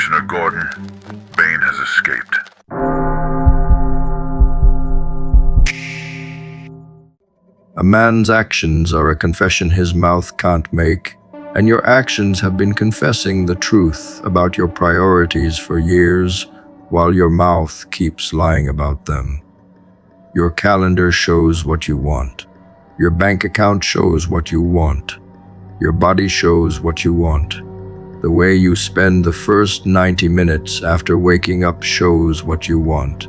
Commissioner Gordon, Bane has escaped. A man's actions are a confession his mouth can't make, and your actions have been confessing the truth about your priorities for years, while your mouth keeps lying about them. Your calendar shows what you want. Your bank account shows what you want. Your body shows what you want. The way you spend the first 90 minutes after waking up shows what you want.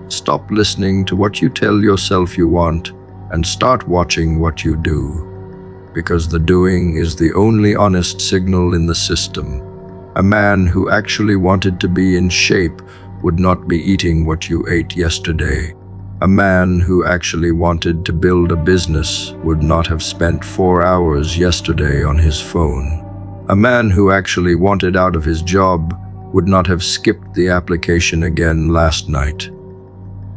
Stop listening to what you tell yourself you want and start watching what you do, because the doing is the only honest signal in the system. A man who actually wanted to be in shape would not be eating what you ate yesterday. A man who actually wanted to build a business would not have spent 4 hours yesterday on his phone. A man who actually wanted out of his job would not have skipped the application again last night.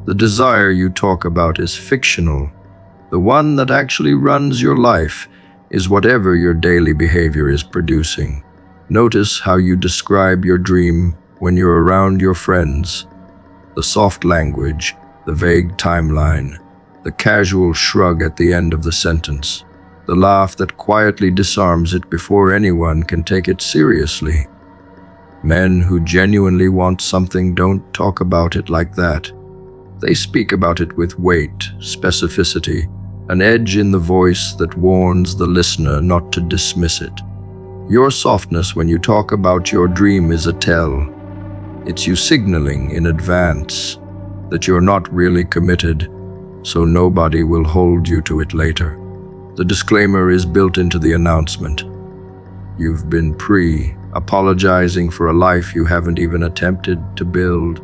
The desire you talk about is fictional. The one that actually runs your life is whatever your daily behavior is producing. Notice how you describe your dream when you're around your friends. The soft language, the vague timeline, the casual shrug at the end of the sentence, the laugh that quietly disarms it before anyone can take it seriously. Men who genuinely want something don't talk about it like that. They speak about it with weight, specificity, an edge in the voice that warns the listener not to dismiss it. Your softness when you talk about your dream is a tell. It's you signaling in advance that you're not really committed, so nobody will hold you to it later. The disclaimer is built into the announcement. You've been apologizing for a life you haven't even attempted to build.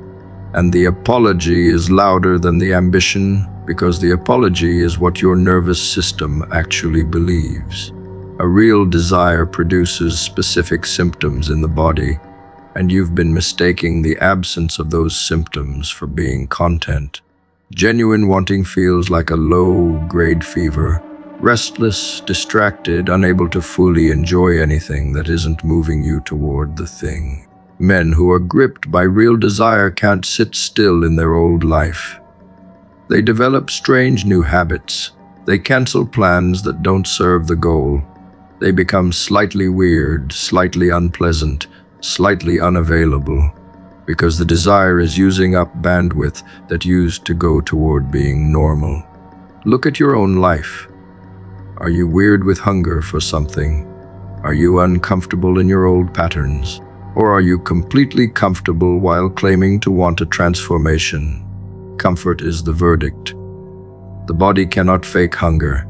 And the apology is louder than the ambition, because the apology is what your nervous system actually believes. A real desire produces specific symptoms in the body, and you've been mistaking the absence of those symptoms for being content. Genuine wanting feels like a low-grade fever, restless, distracted, unable to fully enjoy anything that isn't moving you toward the thing. Men who are gripped by real desire can't sit still in their old life. They develop strange new habits. They cancel plans that don't serve the goal. They become slightly weird, slightly unpleasant, slightly unavailable, because the desire is using up bandwidth that used to go toward being normal. Look at your own life. Are you weird with hunger for something? Are you uncomfortable in your old patterns? Or are you completely comfortable while claiming to want a transformation? Comfort is the verdict. The body cannot fake hunger.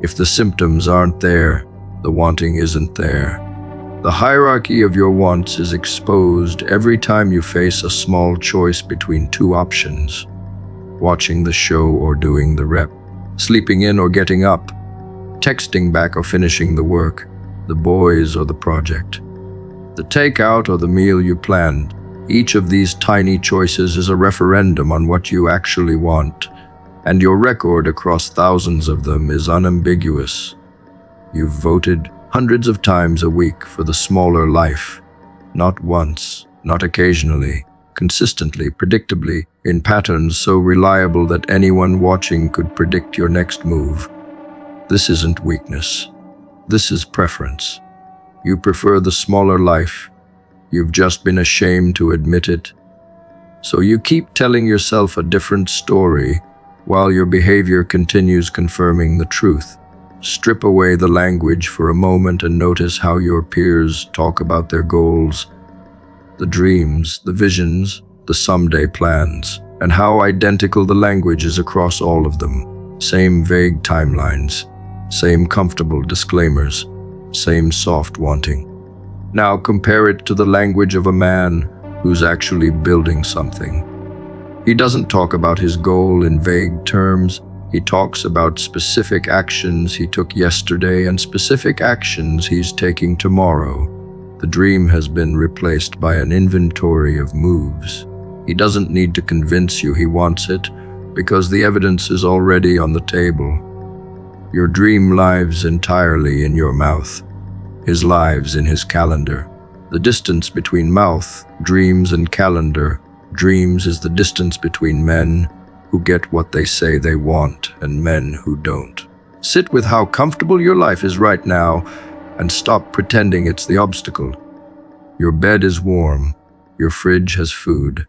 If the symptoms aren't there, the wanting isn't there. The hierarchy of your wants is exposed every time you face a small choice between two options: watching the show or doing the rep, sleeping in or getting up, texting back or finishing the work, the boys or the project, the takeout or the meal you planned. Each of these tiny choices is a referendum on what you actually want, and your record across thousands of them is unambiguous. You've voted hundreds of times a week for the smaller life, not once, not occasionally, consistently, predictably, in patterns so reliable that anyone watching could predict your next move. This isn't weakness. This is preference. You prefer the smaller life. You've just been ashamed to admit it. So you keep telling yourself a different story while your behavior continues confirming the truth. Strip away the language for a moment and notice how your peers talk about their goals, the dreams, the visions, the someday plans, and how identical the language is across all of them. Same vague timelines, same comfortable disclaimers, same soft wanting. Now compare it to the language of a man who's actually building something. He doesn't talk about his goal in vague terms. He talks about specific actions he took yesterday and specific actions he's taking tomorrow. The dream has been replaced by an inventory of moves. He doesn't need to convince you he wants it, because the evidence is already on the table. Your dream lives entirely in your mouth. His lives in his calendar. The distance between mouth, dreams, and calendar. Dreams is the distance between men who get what they say they want and men who don't. Sit with how comfortable your life is right now and stop pretending it's the obstacle. Your bed is warm, your fridge has food,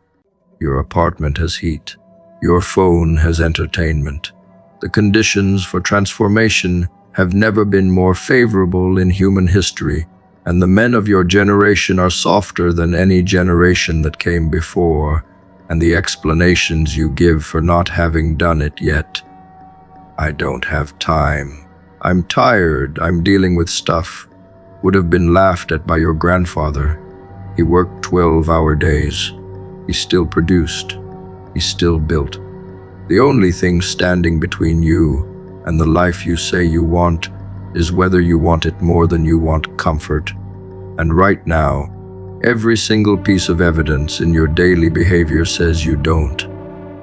your apartment has heat, your phone has entertainment. The conditions for transformation have never been more favorable in human history, and the men of your generation are softer than any generation that came before, and the explanations you give for not having done it yet. I don't have time. I'm tired. I'm dealing with stuff. Would have been laughed at by your grandfather. He worked 12-hour days. He still produced. He still built. The only thing standing between you and the life you say you want is whether you want it more than you want comfort. And right now, every single piece of evidence in your daily behavior says you don't.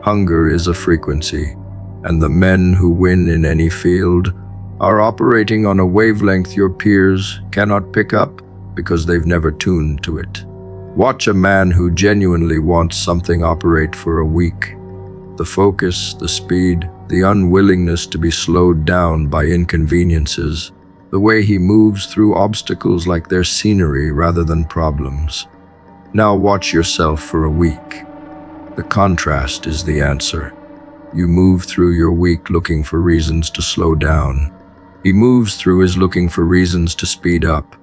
Hunger is a frequency, and the men who win in any field are operating on a wavelength your peers cannot pick up because they've never tuned to it. Watch a man who genuinely wants something operate for a week. The focus, the speed, the unwillingness to be slowed down by inconveniences, the way he moves through obstacles like they're scenery rather than problems. Now watch yourself for a week. The contrast is the answer. You move through your week looking for reasons to slow down. He moves through his looking for reasons to speed up.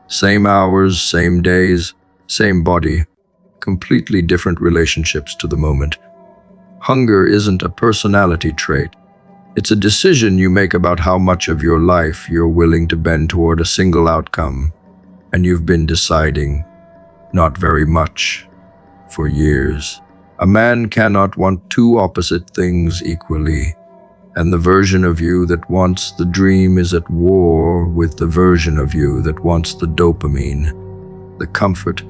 Same hours, same days, same body, completely different relationships to the moment. Hunger isn't a personality trait. It's a decision you make about how much of your life you're willing to bend toward a single outcome. And you've been deciding, not very much, for years. A man cannot want two opposite things equally, and the version of you that wants the dream is at war with the version of you that wants the dopamine, the comfort,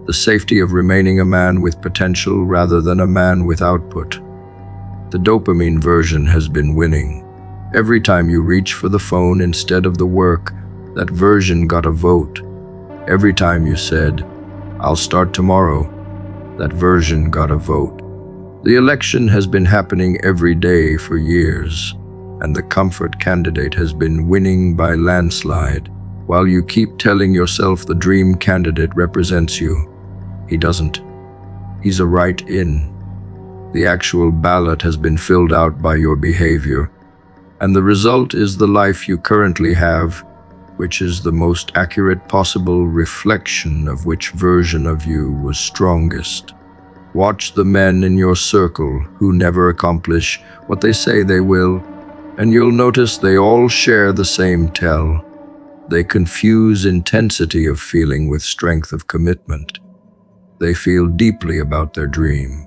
the safety of remaining a man with potential rather than a man with output. The dopamine version has been winning. Every time you reach for the phone instead of the work, that version got a vote. Every time you said, "I'll start tomorrow," that version got a vote. The election has been happening every day for years, and the comfort candidate has been winning by landslide, while you keep telling yourself the dream candidate represents you. He doesn't. He's a write-in. The actual ballot has been filled out by your behavior, and the result is the life you currently have, which is the most accurate possible reflection of which version of you was strongest. Watch the men in your circle who never accomplish what they say they will, and you'll notice they all share the same tell. They confuse intensity of feeling with strength of commitment. They feel deeply about their dream.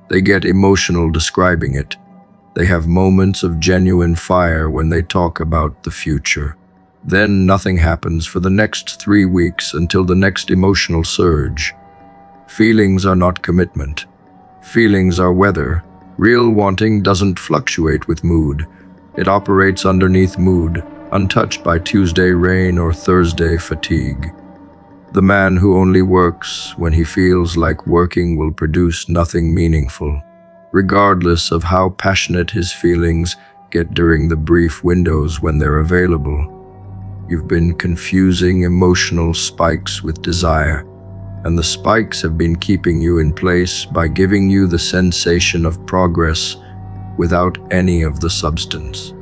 They get emotional describing it. They have moments of genuine fire when they talk about the future. Then nothing happens for the next 3 weeks until the next emotional surge. Feelings are not commitment. Feelings are weather. Real wanting doesn't fluctuate with mood. It operates underneath mood, untouched by Tuesday rain or Thursday fatigue. The man who only works when he feels like working will produce nothing meaningful, regardless of how passionate his feelings get during the brief windows when they're available. You've been confusing emotional spikes with desire, and the spikes have been keeping you in place by giving you the sensation of progress without any of the substance.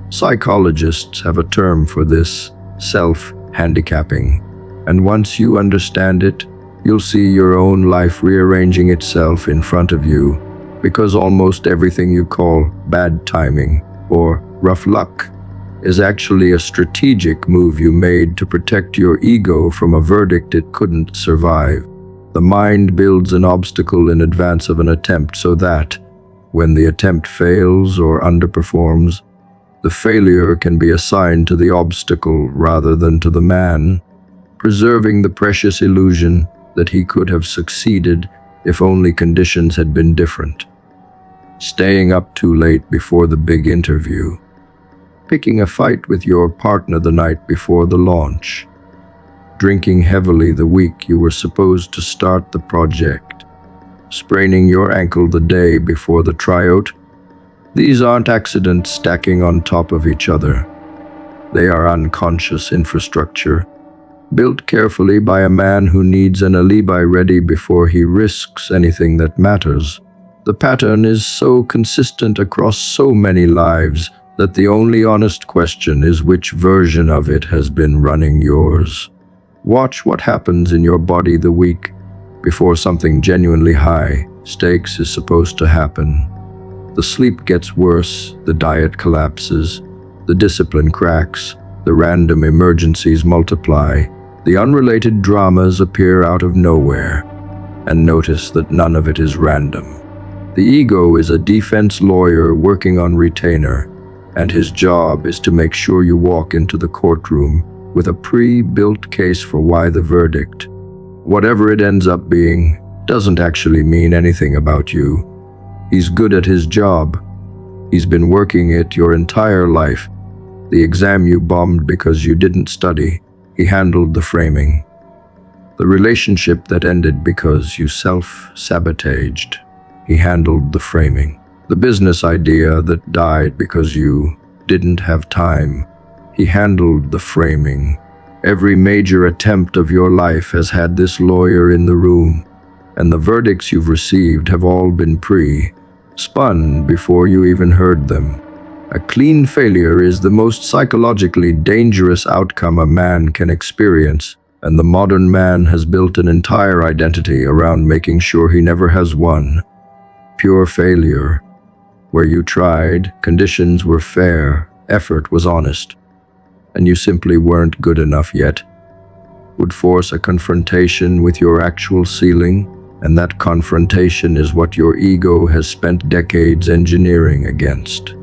Psychologists have a term for this: self-handicapping. And once you understand it, you'll see your own life rearranging itself in front of you, because almost everything you call bad timing or rough luck is actually a strategic move you made to protect your ego from a verdict it couldn't survive. The mind builds an obstacle in advance of an attempt so that, when the attempt fails or underperforms, the failure can be assigned to the obstacle rather than to the man, preserving the precious illusion that he could have succeeded if only conditions had been different. Staying up too late before the big interview. Picking a fight with your partner the night before the launch. drinking heavily the week you were supposed to start the project, spraining your ankle the day before the tryout. These aren't accidents stacking on top of each other. They are unconscious infrastructure, built carefully by a man who needs an alibi ready before he risks anything that matters. The pattern is so consistent across so many lives that the only honest question is which version of it has been running yours. Watch what happens in your body the week before something genuinely high stakes is supposed to happen. The sleep gets worse, the diet collapses, the discipline cracks, the random emergencies multiply, the unrelated dramas appear out of nowhere, and notice that none of it is random. The ego is a defense lawyer working on retainer, and his job is to make sure you walk into the courtroom with a pre-built case for why the verdict, whatever it ends up being, doesn't actually mean anything about you. He's good at his job. He's been working it your entire life. The exam you bombed because you didn't study, he handled the framing. The relationship that ended because you self-sabotaged, he handled the framing. The business idea that died because you didn't have time, he handled the framing. Every major attempt of your life has had this lawyer in the room, and the verdicts you've received have all been spun before you even heard them. A clean failure is the most psychologically dangerous outcome a man can experience, and the modern man has built an entire identity around making sure he never has one. Pure failure, where you tried, conditions were fair, effort was honest, and you simply weren't good enough yet, would force a confrontation with your actual ceiling, and that confrontation is what your ego has spent decades engineering against.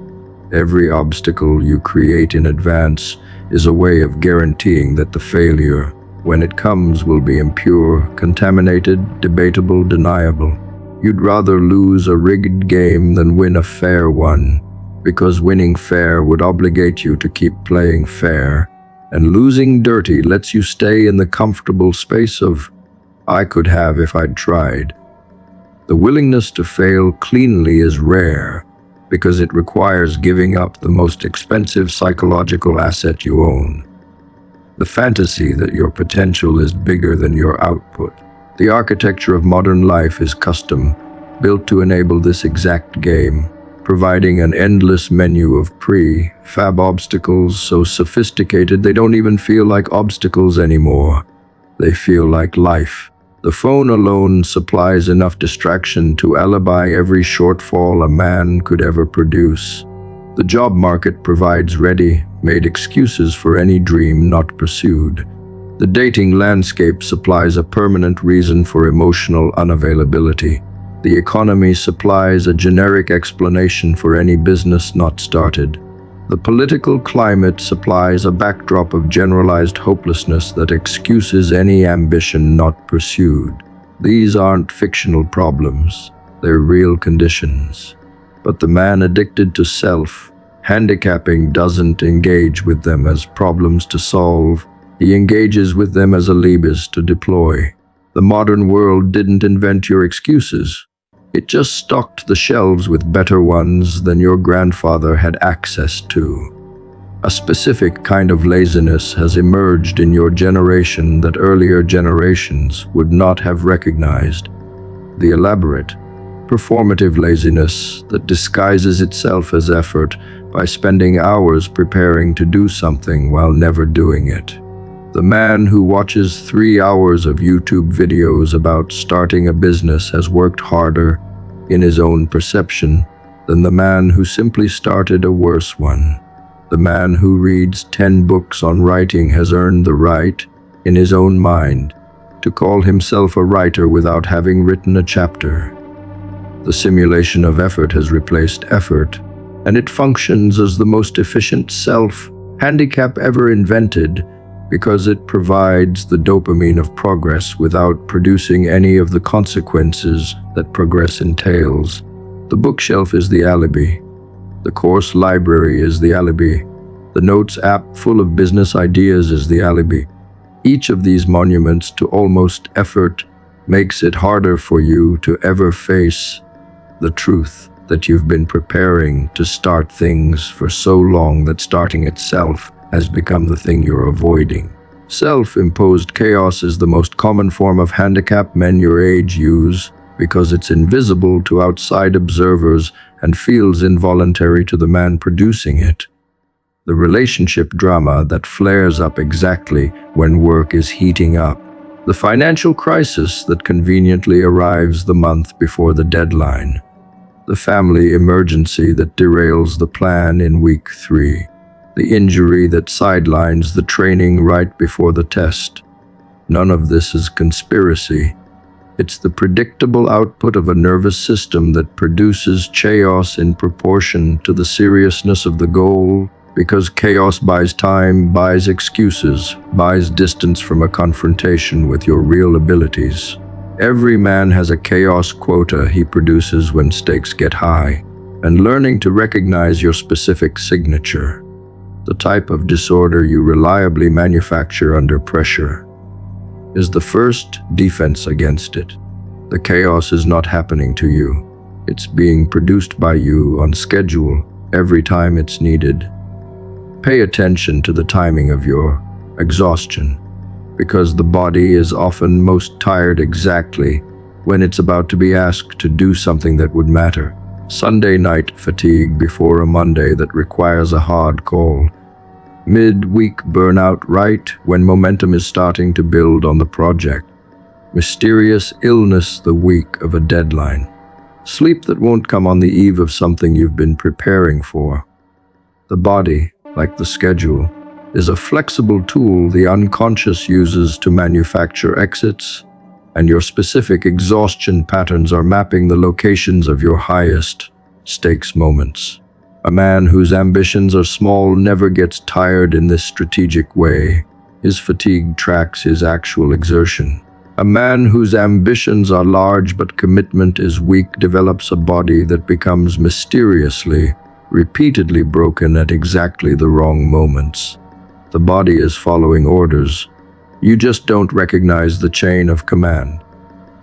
Every obstacle you create in advance is a way of guaranteeing that the failure, when it comes, will be impure, contaminated, debatable, deniable. You'd rather lose a rigged game than win a fair one, because winning fair would obligate you to keep playing fair, and losing dirty lets you stay in the comfortable space of, I could have if I'd tried. The willingness to fail cleanly is rare, because it requires giving up the most expensive psychological asset you own. The fantasy that your potential is bigger than your output. The architecture of modern life is custom, built to enable this exact game, providing an endless menu of pre-fab obstacles so sophisticated they don't even feel like obstacles anymore. They feel like life. The phone alone supplies enough distraction to alibi every shortfall a man could ever produce. The job market provides ready-made excuses for any dream not pursued. The dating landscape supplies a permanent reason for emotional unavailability. The economy supplies a generic explanation for any business not started. The political climate supplies a backdrop of generalized hopelessness that excuses any ambition not pursued. These aren't fictional problems, they're real conditions. But the man addicted to self-handicapping doesn't engage with them as problems to solve. He engages with them as alibis to deploy. The modern world didn't invent your excuses. It just stocked the shelves with better ones than your grandfather had access to. A specific kind of laziness has emerged in your generation that earlier generations would not have recognized. The elaborate, performative laziness that disguises itself as effort by spending hours preparing to do something while never doing it. The man who watches 3 hours of YouTube videos about starting a business has worked harder, in his own perception, than the man who simply started a worse one. The man who reads 10 books on writing has earned the right, in his own mind, to call himself a writer without having written a chapter. The simulation of effort has replaced effort, and it functions as the most efficient self-handicap ever invented, because it provides the dopamine of progress without producing any of the consequences that progress entails. The bookshelf is the alibi. The course library is the alibi. The notes app full of business ideas is the alibi. Each of these monuments to almost effort makes it harder for you to ever face the truth that you've been preparing to start things for so long that starting itself has become the thing you're avoiding. Self-imposed chaos is the most common form of handicap men your age use because it's invisible to outside observers and feels involuntary to the man producing it. The relationship drama that flares up exactly when work is heating up. The financial crisis that conveniently arrives the month before the deadline. The family emergency that derails the plan in week 3. The injury that sidelines the training right before the test. None of this is conspiracy. It's the predictable output of a nervous system that produces chaos in proportion to the seriousness of the goal, because chaos buys time, buys excuses, buys distance from a confrontation with your real abilities. Every man has a chaos quota he produces when stakes get high, and learning to recognize your specific signature, the type of disorder you reliably manufacture under pressure, is the first defense against it. The chaos is not happening to you. It's being produced by you on schedule every time it's needed. Pay attention to the timing of your exhaustion, because the body is often most tired exactly when it's about to be asked to do something that would matter. Sunday night fatigue before a Monday that requires a hard call. Mid-week burnout right when momentum is starting to build on the project. Mysterious illness the week of a deadline. Sleep that won't come on the eve of something you've been preparing for. The body, like the schedule, is a flexible tool the unconscious uses to manufacture exits, and your specific exhaustion patterns are mapping the locations of your highest stakes moments. A man whose ambitions are small never gets tired in this strategic way. His fatigue tracks his actual exertion. A man whose ambitions are large but commitment is weak develops a body that becomes mysteriously, repeatedly broken at exactly the wrong moments. The body is following orders. You just don't recognize the chain of command.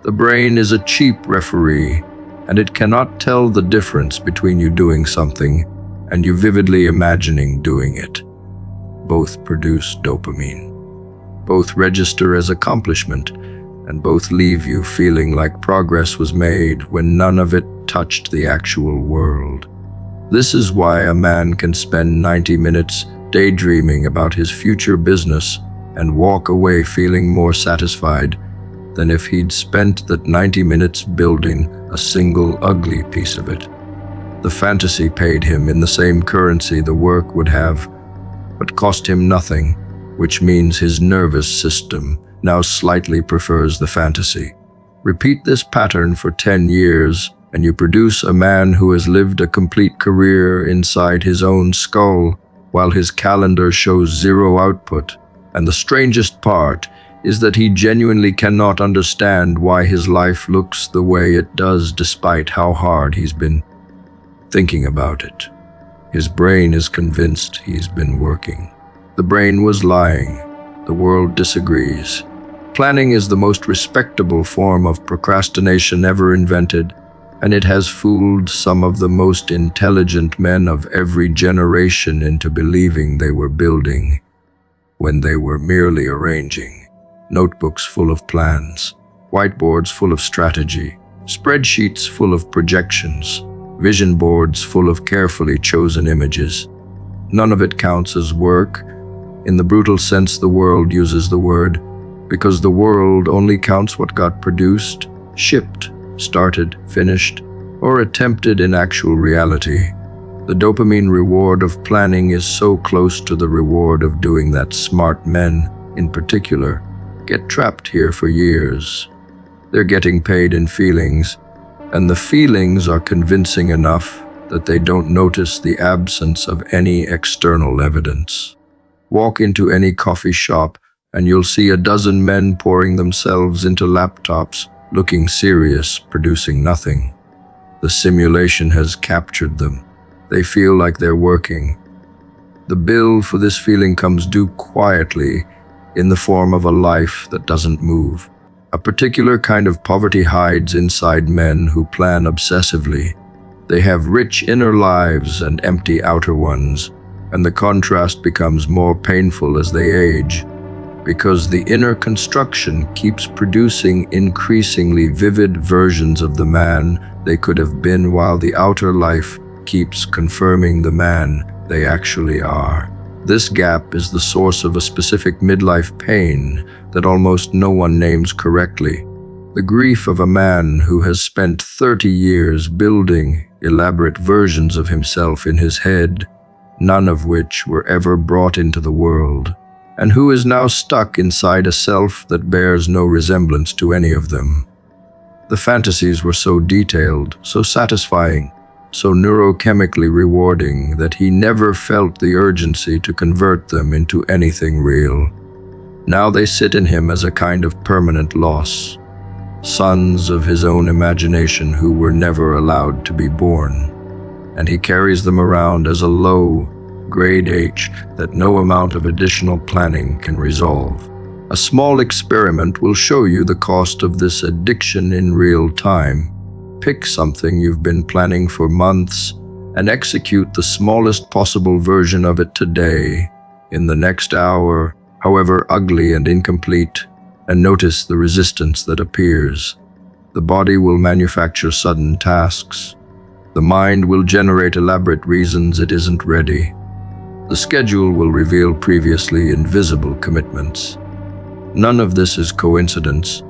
The brain is a cheap referee, and it cannot tell the difference between you doing something and you vividly imagining doing it. Both produce dopamine. Both register as accomplishment, and both leave you feeling like progress was made when none of it touched the actual world. This is why a man can spend 90 minutes daydreaming about his future business and walk away feeling more satisfied than if he'd spent that 90 minutes building a single ugly piece of it. The fantasy paid him in the same currency the work would have, but cost him nothing, which means his nervous system now slightly prefers the fantasy. Repeat this pattern for 10 years, and you produce a man who has lived a complete career inside his own skull, while his calendar shows zero output. And the strangest part is that he genuinely cannot understand why his life looks the way it does despite how hard he's been thinking about it. His brain is convinced he's been working. The brain was lying. The world disagrees. Planning is the most respectable form of procrastination ever invented, and it has fooled some of the most intelligent men of every generation into believing they were building when they were merely arranging. Notebooks full of plans, whiteboards full of strategy, spreadsheets full of projections, vision boards full of carefully chosen images. None of it counts as work, in the brutal sense the world uses the word, because the world only counts what got produced, shipped, started, finished, or attempted in actual reality. The dopamine reward of planning is so close to the reward of doing that smart men, in particular, get trapped here for years. They're getting paid in feelings, and the feelings are convincing enough that they don't notice the absence of any external evidence. Walk into any coffee shop and you'll see a dozen men pouring themselves into laptops, looking serious, producing nothing. The simulation has captured them. They feel like they're working. The bill for this feeling comes due quietly in the form of a life that doesn't move. A particular kind of poverty hides inside men who plan obsessively. They have rich inner lives and empty outer ones, and the contrast becomes more painful as they age, because the inner construction keeps producing increasingly vivid versions of the man they could have been, while the outer life keeps confirming the man they actually are. This gap is the source of a specific midlife pain that almost no one names correctly. The grief of a man who has spent 30 years building elaborate versions of himself in his head, none of which were ever brought into the world, and who is now stuck inside a self that bears no resemblance to any of them. The fantasies were so detailed, so satisfying, so neurochemically rewarding that he never felt the urgency to convert them into anything real. Now they sit in him as a kind of permanent loss, sons of his own imagination who were never allowed to be born, and he carries them around as a low, grade H that no amount of additional planning can resolve. A small experiment will show you the cost of this addiction in real time. Pick something you've been planning for months and execute the smallest possible version of it today, in the next hour, however ugly and incomplete, and notice the resistance that appears. The body will manufacture sudden tasks. The mind will generate elaborate reasons it isn't ready. The schedule will reveal previously invisible commitments. None of this is coincidence.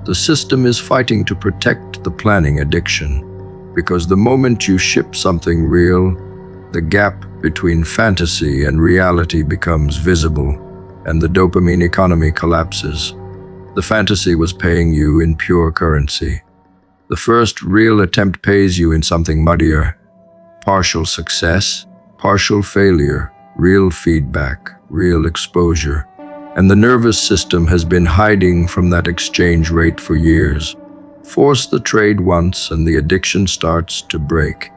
The system is fighting to protect the planning addiction, because the moment you ship something real, the gap between fantasy and reality becomes visible, and the dopamine economy collapses. The fantasy was paying you in pure currency. The first real attempt pays you in something muddier. Partial success, partial failure, real feedback, real exposure. And the nervous system has been hiding from that exchange rate for years. Force the trade once and the addiction starts to break.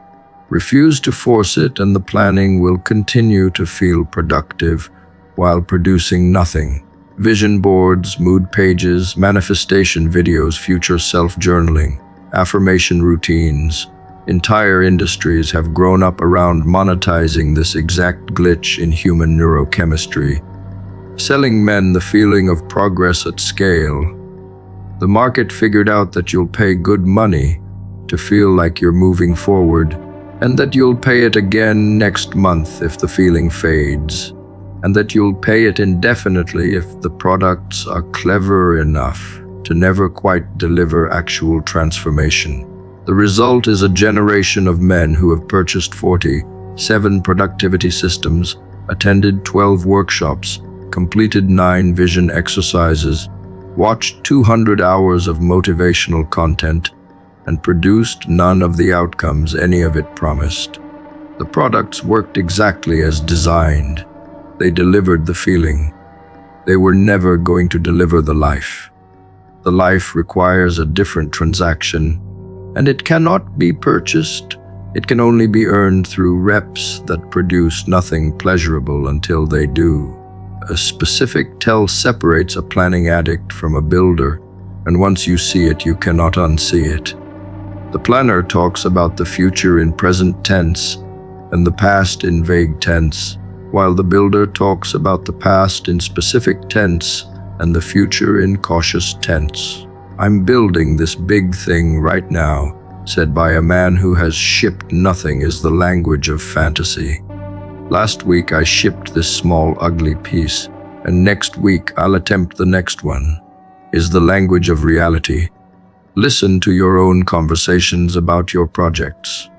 Refuse to force it and the planning will continue to feel productive while producing nothing. Vision boards, mood pages, manifestation videos, future self-journaling, affirmation routines. Entire industries have grown up around monetizing this exact glitch in human neurochemistry, selling men the feeling of progress at scale. The market figured out that you'll pay good money to feel like you're moving forward, and that you'll pay it again next month if the feeling fades, and that you'll pay it indefinitely if the products are clever enough to never quite deliver actual transformation. The result is a generation of men who have purchased 47 productivity systems, attended 12 workshops, completed 9 vision exercises, watched 200 hours of motivational content, and produced none of the outcomes any of it promised. The products worked exactly as designed. They delivered the feeling. They were never going to deliver the life. The life requires a different transaction, and it cannot be purchased. It can only be earned through reps that produce nothing pleasurable until they do. A specific tell separates a planning addict from a builder, and once you see it, you cannot unsee it. The planner talks about the future in present tense and the past in vague tense, while the builder talks about the past in specific tense and the future in cautious tense. "I'm building this big thing right now," said by a man who has shipped nothing, is the language of fantasy. "Last week I shipped this small ugly piece, and next week I'll attempt the next one," is the language of reality. Listen to your own conversations about your projects.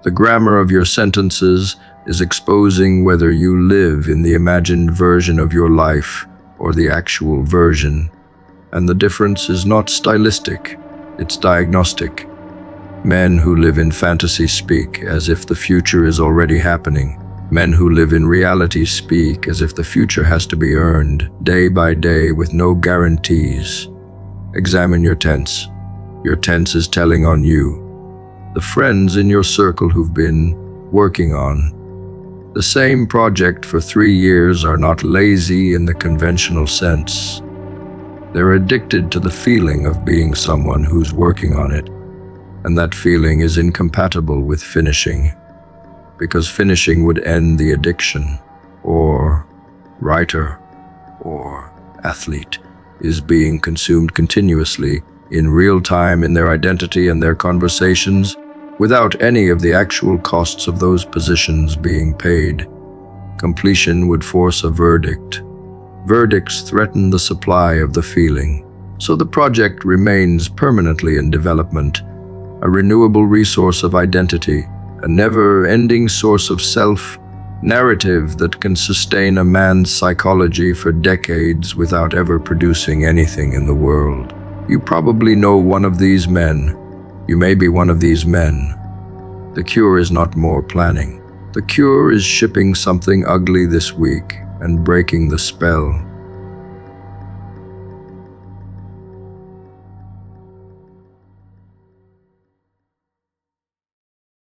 The grammar of your sentences is exposing whether you live in the imagined version of your life or the actual version. And the difference is not stylistic, it's diagnostic. Men who live in fantasy speak as if the future is already happening. Men who live in reality speak as if the future has to be earned, day by day, with no guarantees. Examine your tense. Your tense is telling on you. The friends in your circle who've been working on The same project for 3 years are not lazy in the conventional sense. They're addicted to the feeling of being someone who's working on it, and that feeling is incompatible with finishing, because finishing would end the addiction. Or writer or athlete is being consumed continuously in real time in their identity and their conversations, without any of the actual costs of those positions being paid. Completion would force a verdict. Verdicts threaten the supply of the feeling, so the project remains permanently in development, a renewable resource of identity, a never-ending source of self-narrative that can sustain a man's psychology for decades without ever producing anything in the world. You probably know one of these men. You may be one of these men. The cure is not more planning. The cure is shipping something ugly this week and breaking the spell.